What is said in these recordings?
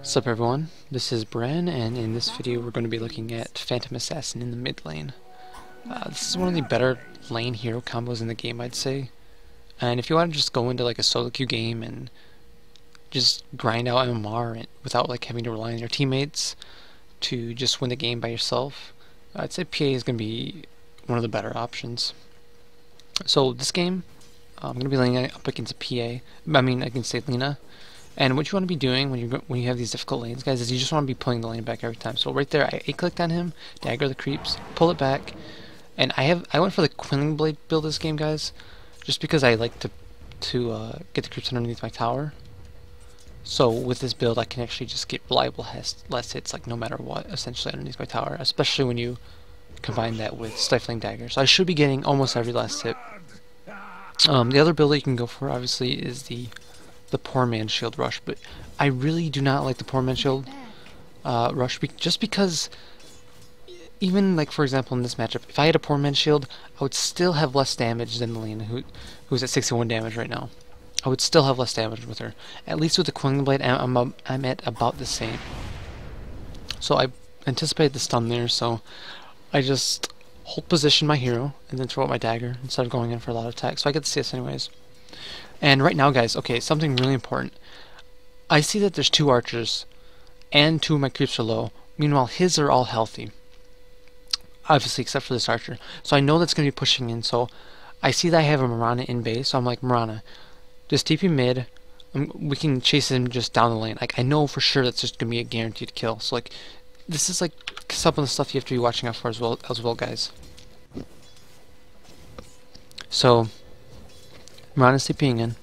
What's up everyone, this is Bren, and in this video we're going to be looking at Phantom Assassin in the mid lane. This is one of the better lane hero combos in the game, I'd say. And if you want to just go into like a solo queue game and just grind out MMR without like having to rely on your teammates to just win the game by yourself, I'd say PA is going to be one of the better options. So this game, I'm going to be laning up against against Lena. And what you want to be doing when you have these difficult lanes, guys, is you just want to be pulling the lane back every time. So right there, I A-clicked on him, dagger the creeps, pull it back, and I went for the Quilling Blade build this game, guys, just because I like to get the creeps underneath my tower. So with this build, I can actually just get reliable last hits, like no matter what, essentially underneath my tower, especially when you combine that with Stifling Dagger. So I should be getting almost every last hit. The other build that you can go for, obviously, is the Poor Man's Shield rush, but I really do not like the Poor Man's Shield rush just because even like for example in this matchup, if I had a Poor Man's Shield, I would still have less damage than the lane who's at 61 damage right now. I would still have less damage with her. At least with the Quilling Blade, I'm at about the same. So I anticipated the stun there, so I just hold position my hero and then throw out my dagger instead of going in for a lot of attack. So I get the CS anyways. And right now, guys, okay, something really important. I see that there's 2 archers, and 2 of my creeps are low. Meanwhile, his are all healthy. Obviously, except for this archer. So I know that's going to be pushing in, so I see that I have a Mirana in base, so I'm like, Mirana, just TP mid, we can chase him just down the lane. Like, I know for sure that's just going to be a guaranteed kill. So, like, this is, like, some of the stuff you have to be watching out for as well, guys. So Mirana's TPing in.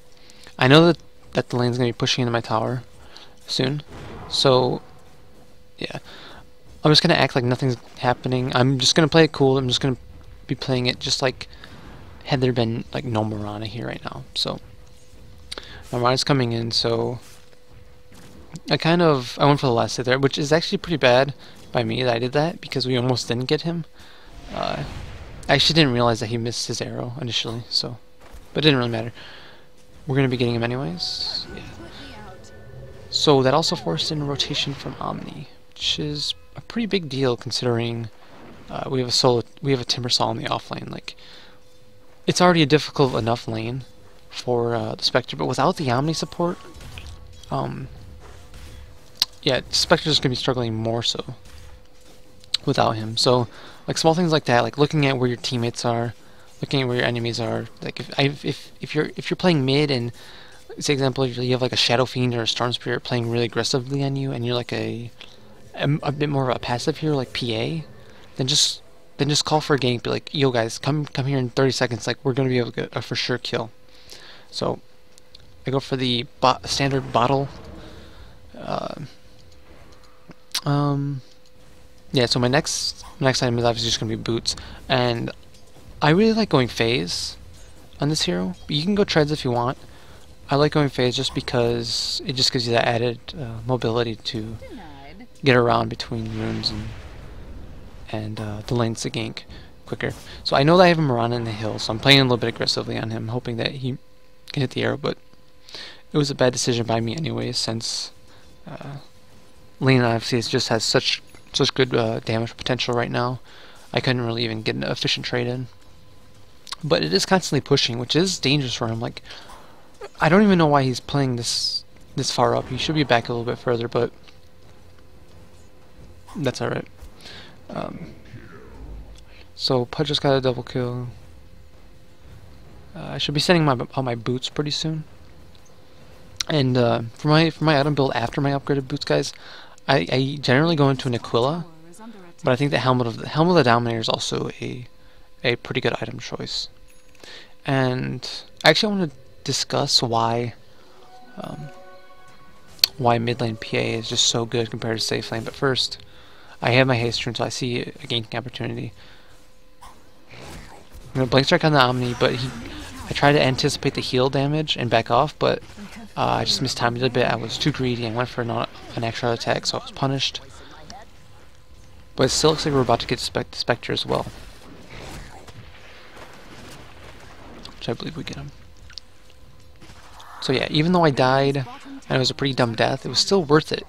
I know that the lane's going to be pushing into my tower soon. So, yeah. I'm just going to act like nothing's happening. I'm just going to play it cool. I'm just going to be playing it just like had there been like no Mirana here right now. So, Mirana's coming in, so I went for the last hit there, which is actually pretty bad by me that I did that because we almost didn't get him. I actually didn't realize that he missed his arrow initially, so... But it didn't really matter. We're going to be getting him anyways. Yeah. So that also forced in a rotation from Omni, which is a pretty big deal considering we have a Timbersaw in the off lane. Like, it's already a difficult enough lane for the Spectre, but without the Omni support, yeah, Spectre's going to be struggling more so without him. So, like small things like that, like looking at where your teammates are, looking at where your enemies are. Like if you're playing mid and say example you have like a Shadow Fiend or a Storm Spirit playing really aggressively on you, and you're like a bit more of a passive hero like PA, then just call for a gank. Be like, yo guys, come here in 30 seconds. Like we're gonna be able to get a for sure kill. So I go for the standard bottle. Yeah. So my next item is obviously just gonna be boots, and I really like going phase on this hero, but you can go treads if you want. I like going phase just because it just gives you that added mobility to get around between runes and the lanes to gank quicker. So I know that I have a Mirana in the hill, so I'm playing a little bit aggressively on him, hoping that he can hit the arrow, but it was a bad decision by me anyways, since Lena obviously just has such good damage potential right now. I couldn't really even get an efficient trade in. But it is constantly pushing, which is dangerous for him. Like, I don't even know why he's playing this far up. He should be back a little bit further, but that's alright. So Pudge just got a double kill. I should be sending all my boots pretty soon. And for my item build after my upgraded boots, guys, I generally go into an Aquila, but I think the Helmet of the Dominator is also a pretty good item choice. And actually I want to discuss why mid lane PA is just so good compared to safe lane. But first, I have my haste rune, so I see a ganking opportunity. I'm going to blink strike on the Omni, but I try to anticipate the heal damage and back off, but I just mistimed it a bit. I was too greedy and went for an extra attack, so I was punished. But it still looks like we're about to get Spectre as well. Which I believe we get him. So yeah, even though I died, and it was a pretty dumb death, it was still worth it.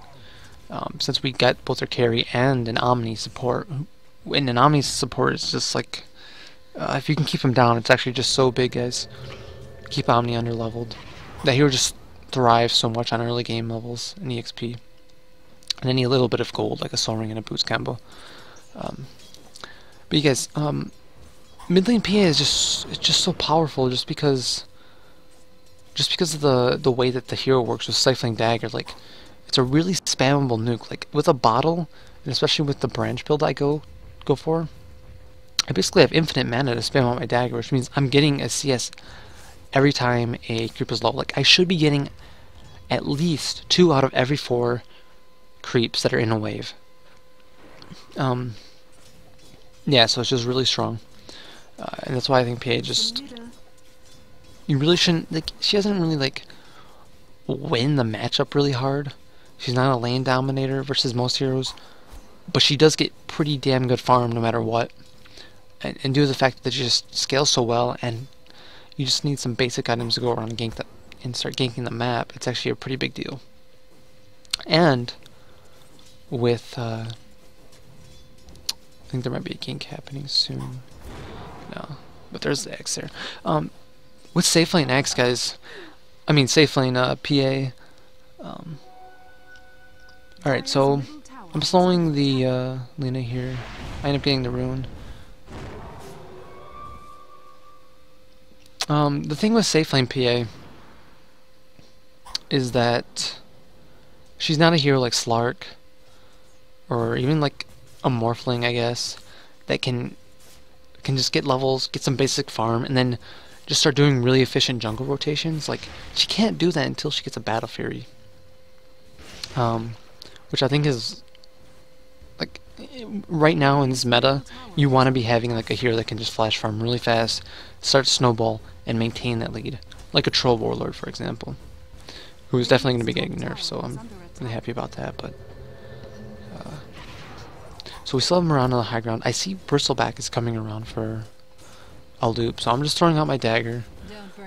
since we got both our carry and an Omni support. And an Omni support is just like, if you can keep him down, it's actually just so big, guys. Keep Omni under leveled. That hero just thrives so much on early game levels in EXP. And any little bit of gold, like a Soul Ring and a Boots combo. But you guys, mid lane PA is just so powerful, just because of the way that the hero works with Stifling Dagger. Like, it's a really spammable nuke. Like with a bottle, and especially with the branch build I go for, I basically have infinite mana to spam out my dagger, which means I'm getting a CS every time a creep is low. Like, I should be getting at least 2 out of every 4 creeps that are in a wave. Yeah, so it's just really strong. And that's why I think PA just... You really shouldn't... Like, she doesn't really, like, win the matchup really hard. She's not a lane dominator versus most heroes. But she does get pretty damn good farm no matter what. And due to the fact that she just scales so well, and you just need some basic items to go around and gank and start ganking the map, it's actually a pretty big deal. And with I think there might be a gank happening soon. No, but there's the X there. With safe lane X, guys, I mean safe lane PA. Alright, so I'm slowing the Lina here. I end up getting the rune. The thing with safe lane PA is that she's not a hero like Slark, or even like a Morphling, I guess, that can just get levels, get some basic farm, and then just start doing really efficient jungle rotations. Like, she can't do that until she gets a Battle Fury, which I think is, like, right now in this meta, you want to be having like a hero that can just flash farm really fast, start snowball, and maintain that lead, like a Troll Warlord, for example, who is definitely going to be getting nerfed. So I'm really happy about that. But so we still have him around on the high ground. I see Bristleback is coming around for a loop, so I'm just throwing out my dagger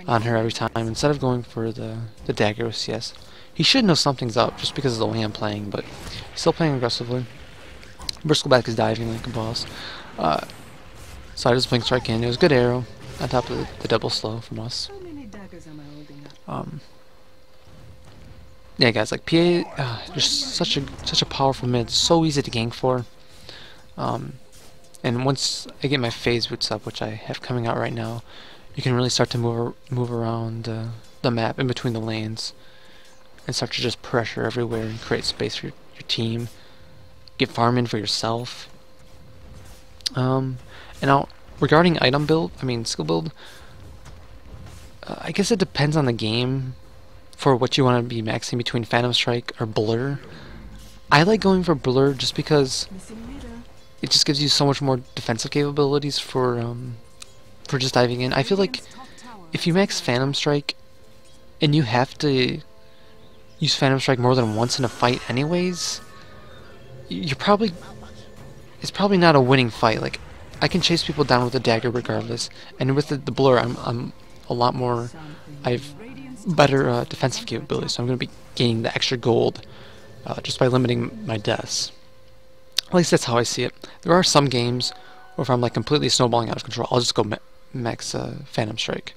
on her every time instead of going for the dagger with CS. He should know something's up just because of the way I'm playing, but he's still playing aggressively. Bristleback is diving like a boss. So I just blink strike in. It was a good arrow on top of the double slow from us. Yeah, guys, like PA, just such a powerful mid, so easy to gank for. And once I get my phase boots up, which I have coming out right now, you can really start to move around the map in between the lanes and start to just pressure everywhere and create space for your team. Get farm in for yourself. And now, regarding item build, skill build, I guess it depends on the game for what you want to be maxing between Phantom Strike or Blur. I like going for Blur just because it just gives you so much more defensive capabilities for just diving in. I feel like if you max Phantom Strike and you have to use Phantom Strike more than once in a fight anyways, it's probably not a winning fight. Like, I can chase people down with a dagger regardless, and with the Blur I'm a lot more, I have better defensive capabilities, so I'm going to be gaining the extra gold just by limiting my deaths. At least that's how I see it. There are some games where if I'm like completely snowballing out of control, I'll just go max Phantom Strike.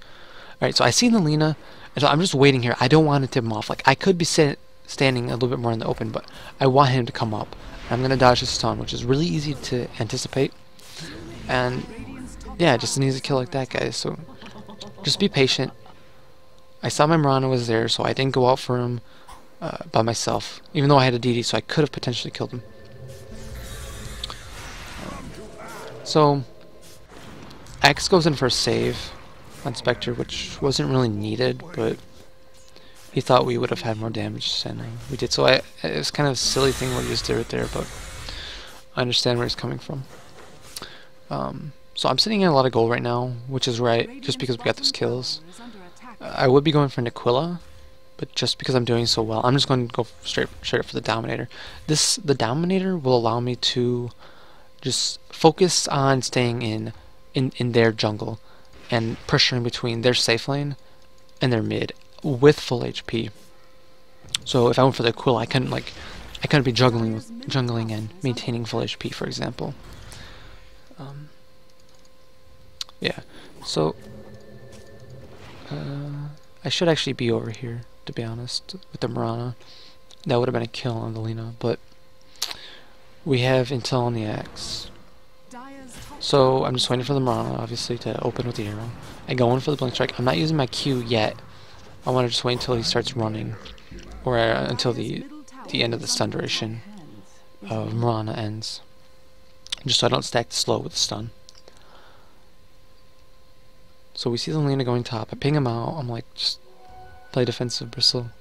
Alright, so I see the Lina, and so I'm just waiting here. I don't want to tip him off. Like, I could be standing a little bit more in the open, but I want him to come up. I'm going to dodge his stun, which is really easy to anticipate. And yeah, just an easy kill like that, guys. So just be patient. I saw my Mirana was there, so I didn't go out for him by myself, even though I had a DD, so I could have potentially killed him. So X goes in for a save on Spectre, which wasn't really needed, but he thought we would have had more damage, and we did. So it was kind of a silly thing what he just did right there, but I understand where he's coming from. So I'm sitting in a lot of gold right now, which is right, just because we got those kills. I would be going for Niquilla, but just because I'm doing so well, I'm just going to go straight up for the Dominator. The Dominator will allow me to just focus on staying in their jungle and pressuring between their safe lane and their mid with full HP. So if I went for the Aquila, I couldn't like I couldn't be jungling and maintaining full HP, for example. Yeah, so I should actually be over here, to be honest, with the Mirana. That would have been a kill on the Lina, but we have intel on the axe. So I'm just waiting for the Mirana, obviously, to open with the arrow. I go in for the blink strike. I'm not using my Q yet. I want to just wait until he starts running, or until the end of the stun duration of Mirana ends, just so I don't stack the slow with the stun. So we see the Lina going top. I ping him out. I'm like, just play defensive, Bristle.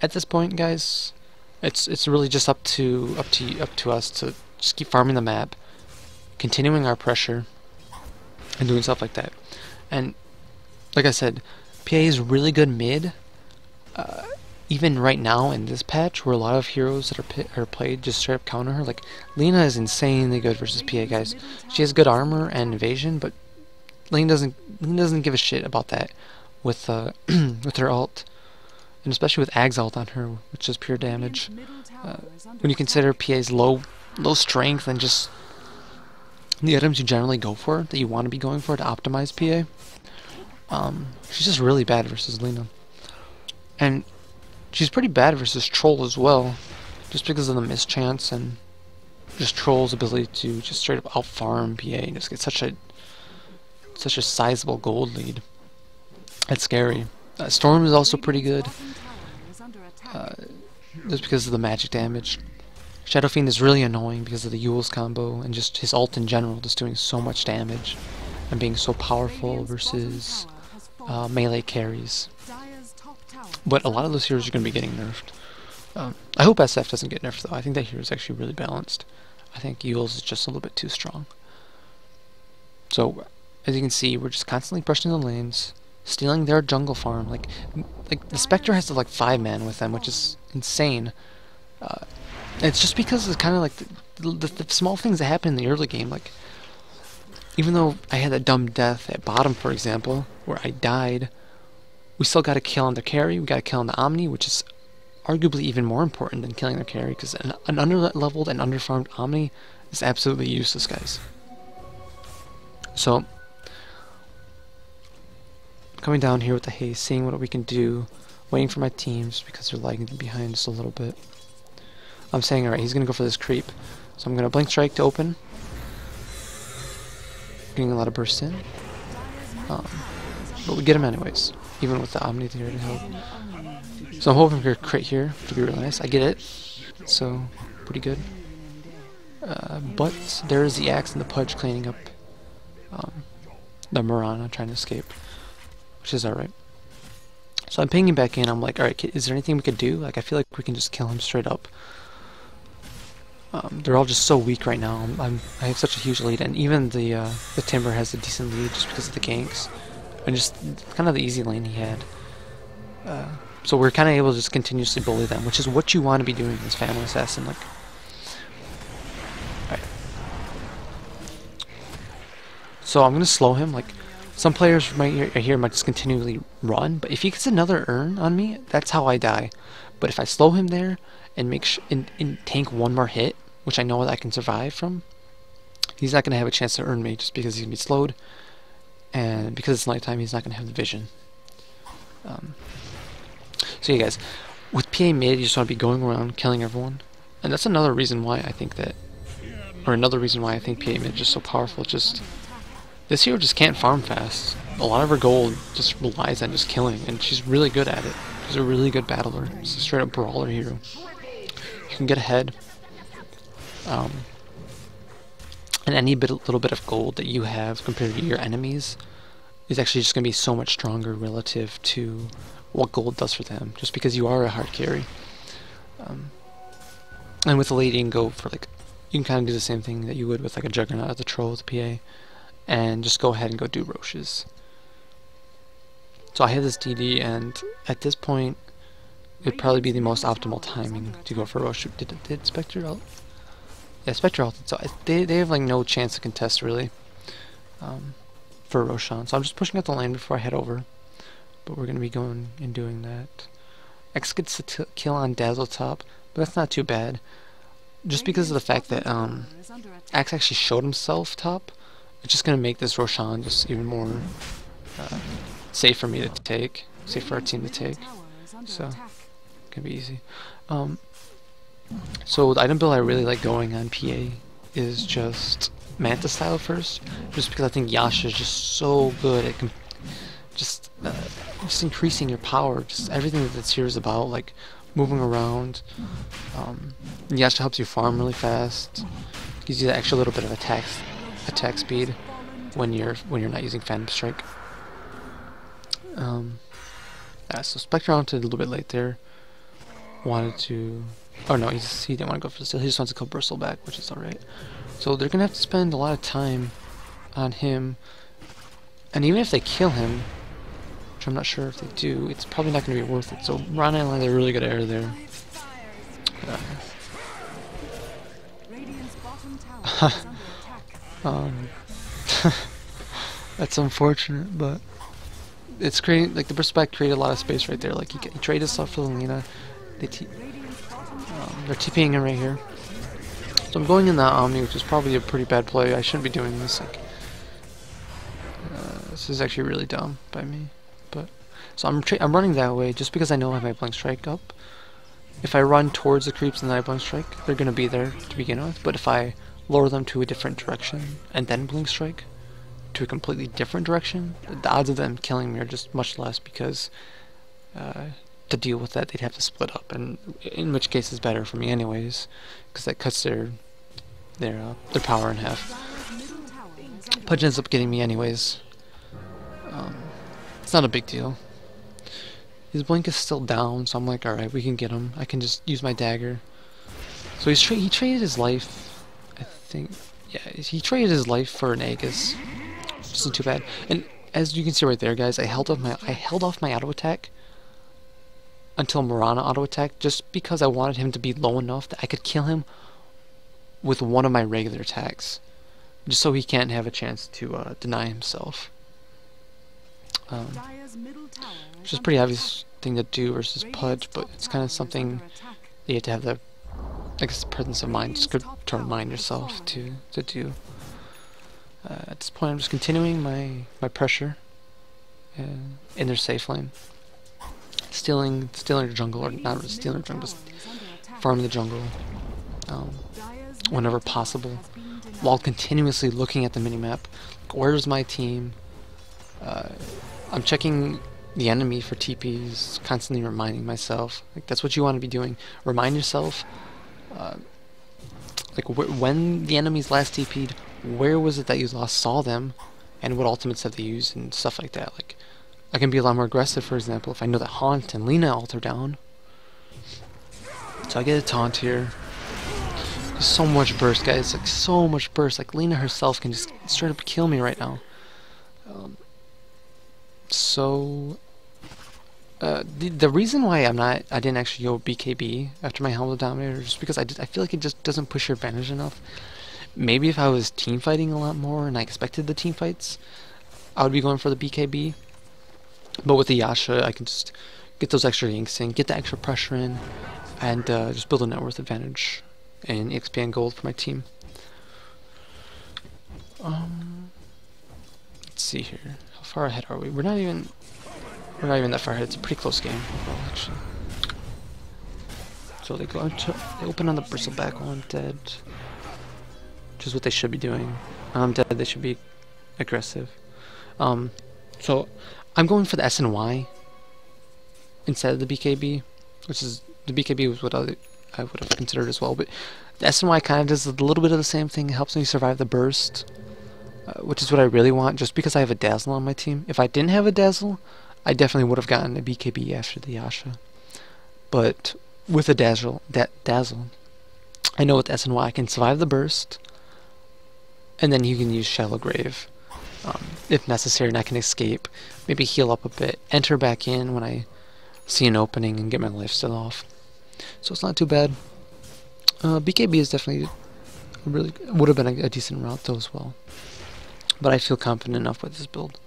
At this point, guys, it's really just up to us to just keep farming the map, continuing our pressure, and doing stuff like that. And like I said, PA is really good mid. Even right now in this patch, where a lot of heroes that are played just straight up counter her. Like Lina is insanely good versus PA, guys. She has good armor and evasion, but Lina doesn't give a shit about that with with her ult, and especially with Ag's ult on her, which is pure damage. When you consider PA's low strength and just the items you generally go for, that you want to be going for to optimize PA, she's just really bad versus Lina. And she's pretty bad versus Troll as well, just because of the mischance and just Troll's ability to just straight up out-farm PA and just get such a sizable gold lead. That's scary. Storm is also pretty good, just because of the magic damage. Shadow Fiend is really annoying because of the Yule's combo and just his ult in general, just doing so much damage and being so powerful versus melee carries. But a lot of those heroes are going to be getting nerfed. I hope SF doesn't get nerfed though. I think that hero is actually really balanced. I think Yule's is just a little bit too strong. So as you can see, we're just constantly pushing the lanes, stealing their jungle farm. Like the Spectre has like 5-man with them, which is insane. It's just because it's kind of like the small things that happen in the early game. Like, even though I had that dumb death at bottom, for example, where I died, we still got a kill on their carry. We got a kill on the Omni, which is arguably even more important than killing their carry, because an under-leveled and under-farmed Omni is absolutely useless, guys. So, coming down here with the haste, seeing what we can do, waiting for my teams because they're lagging behind just a little bit. I'm saying, alright, he's going to go for this creep. So I'm going to blink strike to open. Getting a lot of bursts in. But we get him anyways, even with the Omni there to help. So I'm hoping for a crit here, which would be really nice. I get it, so pretty good. But there is the Axe and the Pudge cleaning up the Mirana trying to escape, which is alright. So I'm pinging back in. I'm like, alright, is there anything we could do? Like, I feel like we can just kill him straight up. They're all just so weak right now. I have such a huge lead, and even the Timber has a decent lead just because of the ganks and just kind of the easy lane he had. So we're kind of able to just continuously bully them, which is what you want to be doing as Family Assassin. Like, alright. So I'm gonna slow him. Like, some players might just continually run, but if he gets another urn on me, that's how I die. But if I slow him there and and tank one more hit, which I know that I can survive from, he's not going to have a chance to earn me just because he's going to be slowed, and because it's nighttime, he's not going to have the vision. So yeah, guys, with PA mid, you just want to be going around killing everyone, and that's another reason why I think that, or another reason why I think PA mid is just so powerful. Just this hero just can't farm fast. A lot of her gold just relies on just killing, and she's really good at it. She's a really good battler. She's a straight up brawler hero. You can get ahead. And any little bit of gold that you have compared to your enemies is actually just going to be so much stronger relative to what gold does for them, just because you are a hard carry. And with the lady, you can go for like, you can kind of do the same thing that you would with like a Juggernaut as a troll with the PA, and just go ahead and go do Roches. So I have this DD, and at this point, it'd probably be the most optimal timing to go for Roche. Did Spectre ult? Yeah, Spectre ult. So they have like no chance to contest really for Roshan. So I'm just pushing out the lane before I head over. But we're going to be going and doing that. X gets the kill on Dazzle top. but that's not too bad. Just because of the fact that Axe actually showed himself top, it's just gonna make this Roshan just even more safe for me to take, safe for our team to take. So it can be easy. So the item build I really like going on PA is just Manta style first, just because I think Yasha is just so good at just increasing your power, just everything that this here is about, like moving around. Yasha helps you farm really fast, gives you that extra little bit of attack speed when you're not using Phantom Strike. So Spectre onto a little bit late there. Wanted to, oh no, he didn't want to go for the steal. He just wants to kill Bristle back, which is alright. So they're gonna have to spend a lot of time on him, and even if they kill him, which I'm not sure if they do, it's probably not gonna be worth it. So Rana and a really good air there. That's unfortunate, but it's creating, like, the Bristle back created a lot of space right there. Like he traded stuff for Lina. They're TPing him right here. So I'm going in that Omni, which is probably a pretty bad play. I shouldn't be doing this. Like, this is actually really dumb by me. But so I'm running that way just because I know I have my Blink Strike up. If I run towards the creeps and then I Blink Strike, they're gonna be there to begin with. But if I lower them to a different direction and then Blink Strike to a completely different direction, the odds of them killing me are just much less, because to deal with that they'd have to split up, and in which case is better for me anyways, because that cuts their power in half. Pudge ends up getting me anyways. It's not a big deal. His blink is still down, so I'm like, alright, we can get him. I can just use my dagger. So he traded his life, I think. Yeah, he traded his life for an Aegis. Which isn't too bad. And as you can see right there, guys, I held off my auto attack until Mirana auto attack, just because I wanted him to be low enough that I could kill him with one of my regular attacks, just so he can't have a chance to deny himself. Which is a pretty obvious thing to do versus Pudge, but it's kind of something you have to have the, I guess, presence of mind, just to remind yourself to do. At this point, I'm just continuing my pressure in their safe lane, stealing the jungle, or not really stealing the jungle, just farming the jungle whenever possible, while continuously looking at the minimap. Like, where's my team? I'm checking the enemy for TPs, constantly reminding myself. Like, that's what you want to be doing. Remind yourself, like, when the enemy's last TP'd, where was it that you last saw them, and what ultimates have they used, and stuff like that. Like, I can be a lot more aggressive, for example, if I know that Haunt and Lina ult are down. So I get a taunt here. There's so much burst, guys. Like, so much burst. Like, Lina herself can just straight up kill me right now. The reason why I didn't actually go BKB after my Helmet Dominator is just because I feel like it just doesn't push your advantage enough. Maybe if I was team fighting a lot more and I expected the team fights, I would be going for the BKB. But with the Yasha, I can just get those extra yanks in, get the extra pressure in, and just build a net worth advantage and XP and gold for my team. Let's see here. How far ahead are we? We're not even that far ahead. It's a pretty close game overall, actually. So they open on the Bristleback. Oh, I'm dead. Which is what they should be doing. I'm dead. They should be aggressive. So I'm going for the SNY instead of the BKB, which is, the BKB was what I would have considered as well. But the SNY kind of does a little bit of the same thing. It helps me survive the burst, which is what I really want, just because I have a Dazzle on my team. If I didn't have a Dazzle, I definitely would have gotten a BKB after the Yasha. But with a Dazzle, I know with SNY I can survive the burst, and then you can use Shallow Grave if necessary, and I can escape, maybe heal up a bit, enter back in when I see an opening, and get my lifesteal off. So it's not too bad. BKB is definitely would have been a decent route though as well, but I feel confident enough with this build.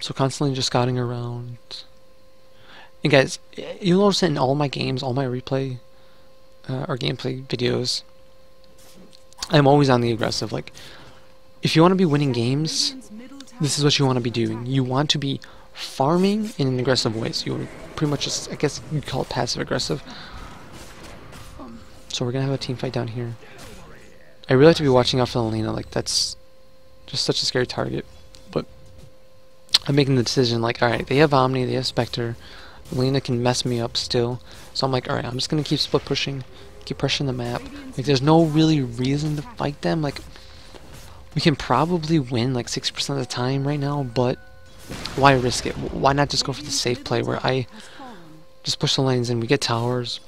So constantly just scouting around. And guys, you'll notice in all my games, all my replay our gameplay videos, I'm always on the aggressive. Like, if you want to be winning games, this is what you want to be doing. You want to be farming in an aggressive way. So you want to pretty much just, I guess you'd call it passive aggressive. So we're gonna have a team fight down here. I really have to be watching out for the Lena. Like, that's just such a scary target. But I'm making the decision, like, alright, they have Omni, they have Spectre. Lena can mess me up still. So I'm like, alright, I'm just gonna keep split pushing, keep pressuring the map. Like, there's no really reason to fight them. Like, we can probably win like 60% of the time right now, but why risk it? Why not just go for the safe play where I just push the lanes in, we get towers,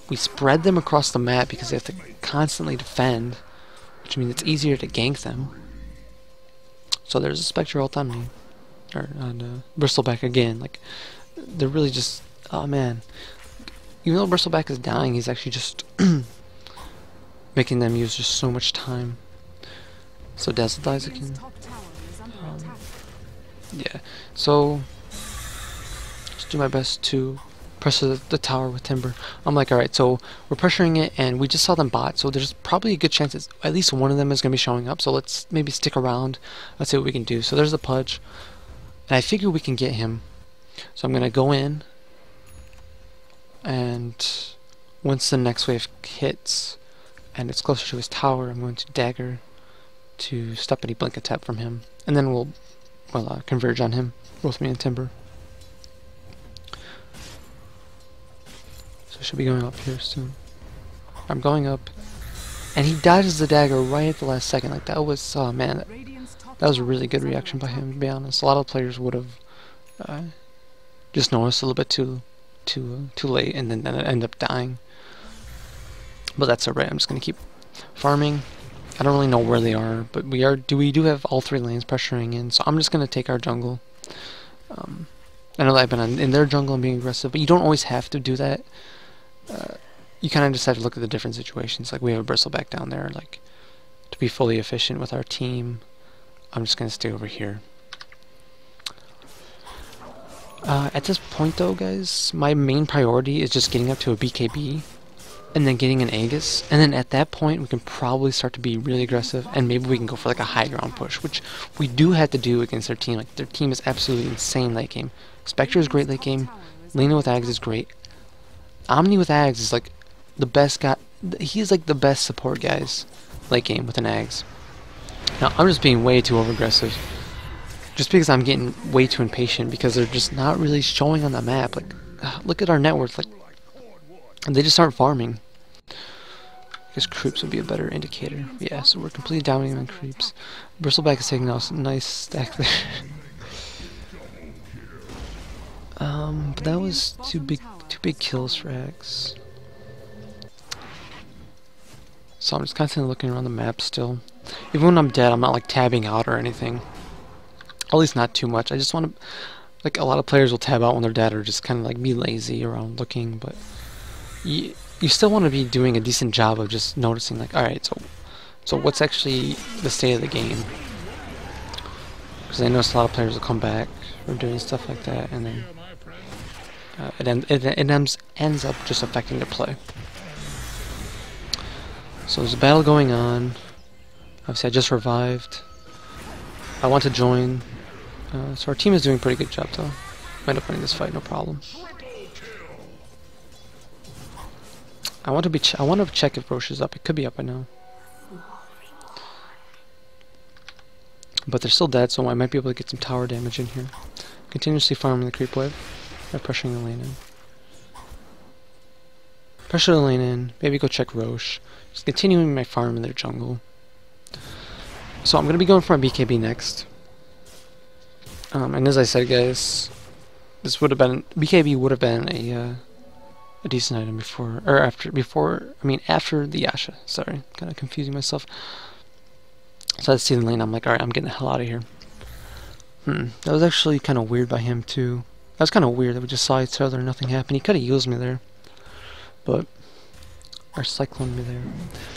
we spread them across the map because they have to constantly defend, which means it's easier to gank them. So there's a Spectre ult on me, or on Bristleback again. Like, they're really just, oh man. Even though Bristleback is dying, he's actually just making them use just so much time. So Dazzle dies again. Yeah, so just do my best to pressure the tower with Timber. I'm like, alright, so we're pressuring it, and we just saw them bot, so there's probably a good chance that at least one of them is going to be showing up, so let's maybe stick around. Let's see what we can do. So there's the Pudge, and I figure we can get him. So I'm going to go in, and once the next wave hits, and it's closer to his tower, I'm going to dagger to stop any blink attack from him, and then we'll converge on him, both me and Timber. So I should be going up here soon. I'm going up, and he dodges the dagger right at the last second. Like, that was, oh man, that was a really good reaction by him, to be honest. A lot of players would have just noticed a little bit too late, and then end up dying. But that's alright. I'm just gonna keep farming. I don't really know where they are, but we do have all three lanes pressuring in, so I'm just gonna take our jungle. I know that I've been in their jungle and being aggressive, but you don't always have to do that. You kind of just have to look at the different situations. Like, we have a Bristleback down there. Like, to be fully efficient with our team, I'm just gonna stay over here. At this point, though, guys, my main priority is just getting up to a BKB. And then getting an Aegis, and then at that point we can probably start to be really aggressive, and maybe we can go for like a high ground push, which we do have to do against their team. Like, their team is absolutely insane late game. Spectre is great late game. Lena with Ags is great. Omni with Ags is like the best guy. He's like the best support guys late game with an Ags. Now I'm just being way too over aggressive, just because I'm getting way too impatient because they're just not really showing on the map. Like, look at our net worth. Like, they just aren't farming. I guess creeps would be a better indicator. Yeah, so we're completely dominating on creeps. Bristleback is taking out a nice stack there. But that was two big kills for X. So I'm just constantly looking around the map still. Even when I'm dead, I'm not like tabbing out or anything. At least not too much. I just want to, like, a lot of players will tab out when they're dead or just kind of like be lazy around looking, but you still want to be doing a decent job of just noticing, like, alright, so what's actually the state of the game? Because I notice a lot of players will come back or doing stuff like that, and then it ends up just affecting their play. So there's a battle going on. Obviously I just revived. I want to join. So our team is doing a pretty good job though. Might end up winning this fight, no problem. I want to check if Roche is up. It could be up by now. But they're still dead, so I might be able to get some tower damage in here. Continuously farming the creep wave by pressuring the lane in. Pressure the lane in, maybe go check Roche. Just continuing my farm in their jungle. So I'm going to be going for my BKB next. And as I said, guys, this would have been, BKB would have been a decent item after the Yasha. Sorry, kind of confusing myself. So I see the lane, I'm like, alright, I'm getting the hell out of here. That was actually kind of weird by him too. That was kind of weird that we just saw each other and nothing happened. He could have used me there, but our cyclone me there.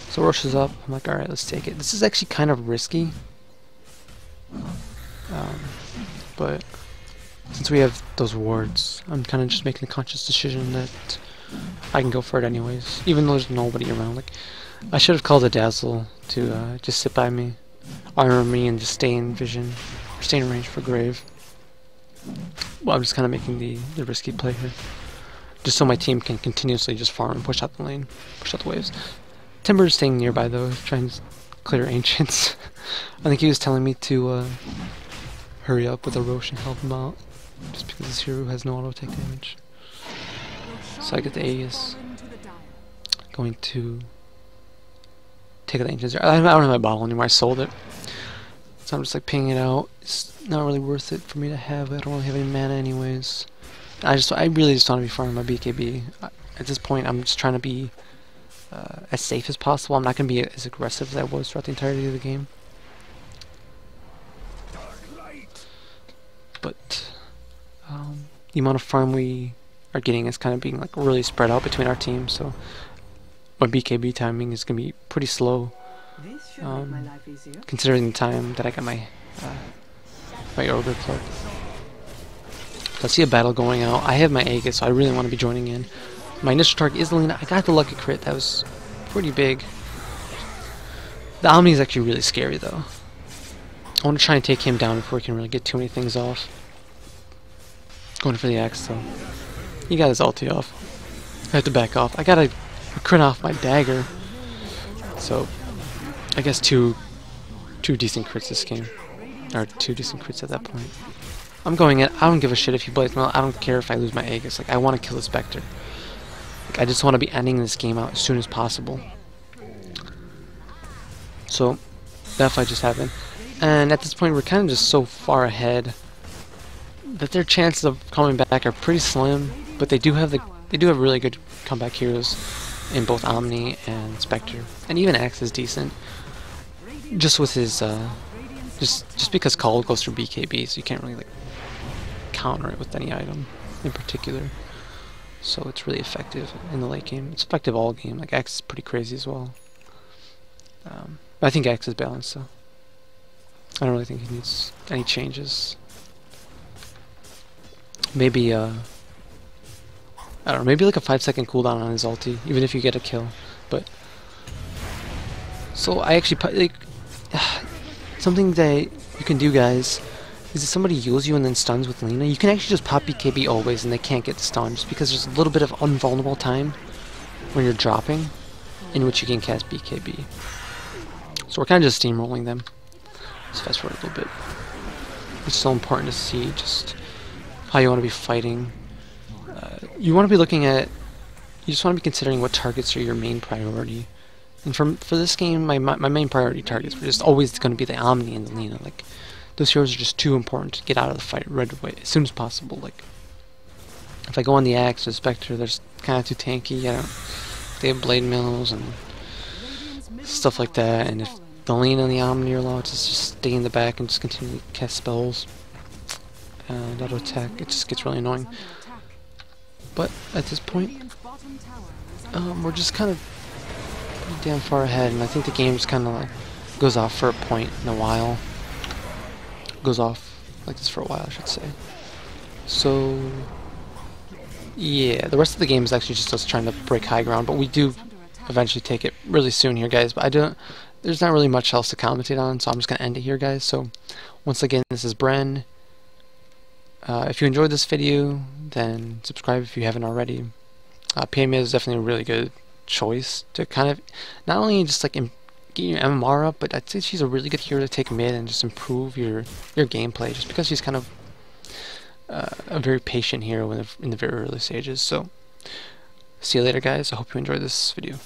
So Roche is up. I'm like, alright, let's take it. This is actually kind of risky, but since we have those wards, I'm kind of just making a conscious decision that I can go for it anyways, even though there's nobody around. Like, I should have called a Dazzle to just sit by me, armor me, and just stay in vision, or stay in range for Grave. Well, I'm just kind of making the risky play here, just so my team can continuously just farm and push out the lane, push out the waves. Timber is staying nearby though, trying to clear Ancients. I think he was telling me to hurry up with a Rosh and help him out, just because this hero has no auto attack damage. So I get the Aegis. Going to take the Ancients. I don't have my bottle anymore, I sold it. So I'm just like pinging it out. It's not really worth it for me to have. I don't really have any mana anyways. I really just want to be farming my BKB. At this point, I'm just trying to be as safe as possible. I'm not going to be as aggressive as I was throughout the entirety of the game. But the amount of farm we are getting is kind of being like really spread out between our teams. So my BKB timing is going to be pretty slow. Considering the time that I got my my Ogre Cloak. I see a battle going out. I have my Aegis, so I really want to be joining in. My initial target is Lina. I got the lucky crit. That was pretty big. The Omni is actually really scary, though. I want to try and take him down before we can really get too many things off. Going for the axe, though. He got his ulti off. I have to back off. I got a crit off my dagger. So, I guess two decent crits this game. Or 2 decent crits at that point. I'm going in. I don't give a shit if he blades well. I don't care if I lose my Aegis. Like, I want to kill the Spectre. Like, I just want to be ending this game out as soon as possible. So, that fight just happened. And at this point, we're kind of just so far ahead that their chances of coming back are pretty slim. But they do have really good comeback heroes in both Omni and Spectre. And even Axe is decent. Just with his, just because Call goes through BKB, so you can't really, like, counter it with any item in particular. So it's really effective in the late game. It's effective all game. Like, Axe is pretty crazy as well. But I think Axe is balanced, so I don't really think he needs any changes. Maybe, I don't know, maybe like a 5-second cooldown on his ulti, even if you get a kill. But, so I actually, like, something that you can do, guys, is if somebody heals you and then stuns with Lina, you can actually just pop BKB always and they can't get stunned, just because there's a little bit of unvulnerable time when you're dropping, in which you can cast BKB. So we're kind of just steamrolling them. Let's fast forward a little bit. It's so important to see just how you want to be fighting. You want to be looking at, you just want to be considering what targets are your main priority. And for this game, my main priority targets were just always going to be the Omni and the Lina. Like, those heroes are just too important to get out of the fight right away, as soon as possible. Like, if I go on the Axe or Spectre, they're kind of too tanky. They have blade mills and stuff like that. And if the Lina and the Omni are allowed to just stay in the back and just continue to cast spells and auto attack, it just gets really annoying. But at this point, we're just kind of pretty damn far ahead, and I think the game just kind of like goes off for a point in a while. Goes off like this for a while, I should say. So yeah, the rest of the game is actually just us trying to break high ground, but we do eventually take it really soon here, guys. But there's not really much else to commentate on, so I'm just gonna end it here, guys. So once again, this is Bren. If you enjoyed this video, then subscribe if you haven't already. PMA is definitely a really good choice to kind of not only just like get your MMR up, but I'd say she's a really good hero to take mid and just improve your gameplay, just because she's kind of a very patient hero in the very early stages. So see you later, guys. I hope you enjoyed this video.